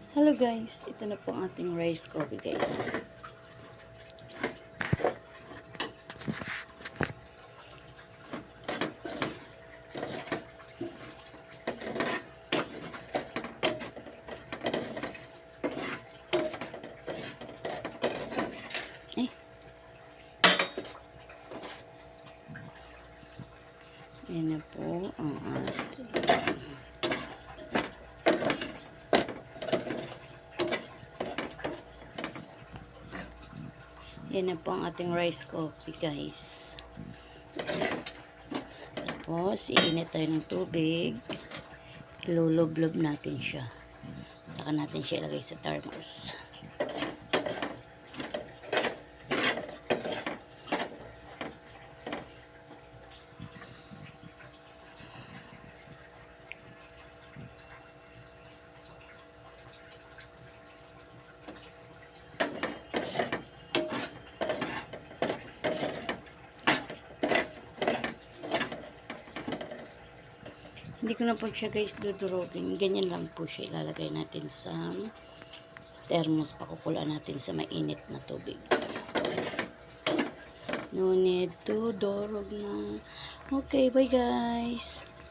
Hello guys, ito na po ang ating rice coffee guys. Yan na po ang ating rice coffee guys. Tapos iinit tayo ng tubig, ilulublob natin siya, saka natin siya ilagay sa thermos. Hindi ko na po siya guys dudurogin. Ganyan lang po siya. Ilalagay natin sa thermos. Pakukulaan natin sa mainit na tubig. No need to durog na. Okay, bye guys.